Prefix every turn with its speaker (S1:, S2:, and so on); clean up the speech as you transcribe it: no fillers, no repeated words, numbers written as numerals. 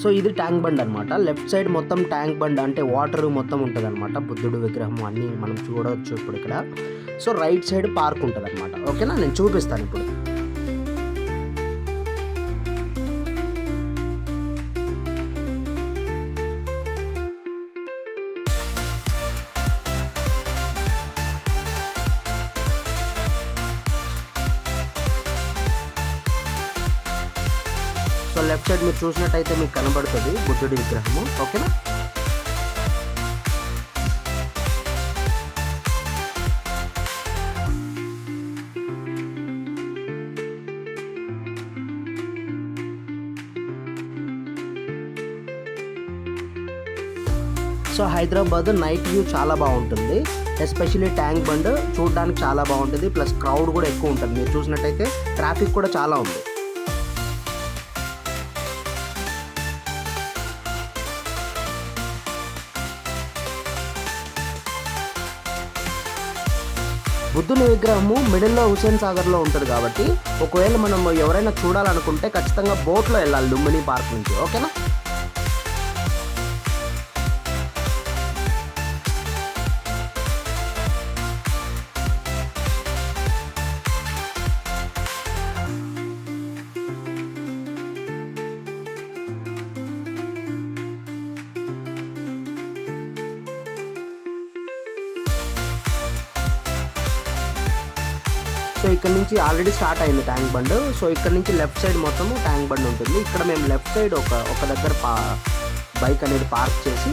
S1: So ఇది tank bund అనమాట. Left side మొత్తం ట్యాంక్ బండ్ అంటే వాటర్ మొత్తం ఉంటుందన్నమాట. బుద్ధుడు విగ్రహం అన్నీ మనం చూడవచ్చు ఇప్పుడు ఇక్కడ. సో రైట్ సైడ్ పార్క్ ఉంటుందన్నమాట. ఓకేనా, నేను చూపిస్తాను ఇప్పుడు. సో లెఫ్ట్ సైడ్ మీరు చూసినట్టయితే మీకు కనబడుతుంది బుద్ధుడి విగ్రహము. ఓకేనా, సో హైదరాబాద్ నైట్ వ్యూ చాలా బాగుంటుంది. ఎస్పెషల్లీ ట్యాంక్ బండ్ చూడడానికి చాలా బాగుంటుంది. ప్లస్ క్రౌడ్ కూడా ఎక్కువ ఉంటుంది. మీరు చూసినట్టయితే ట్రాఫిక్ కూడా చాలా ఉంది. బుద్ధుని విగ్రహము మిడిల్లో హుసేన్ సాగర్లో ఉంటుంది కాబట్టి ఒకవేళ మనం ఎవరైనా చూడాలనుకుంటే ఖచ్చితంగా బోట్లో వెళ్ళాలి లుంబిని పార్క్ నుంచి. ఓకేనా, సో ఇక్కడ నుంచి ఆల్రెడీ స్టార్ట్ అయింది ట్యాంక్ బండ్. సో ఇక్కడ నుంచి లెఫ్ట్ సైడ్ మొత్తము ట్యాంక్ బండ్ ఉంటుంది. ఇక్కడ మేము లెఫ్ట్ సైడ్ ఒక దగ్గర బైక్ అనేది పార్క్ చేసి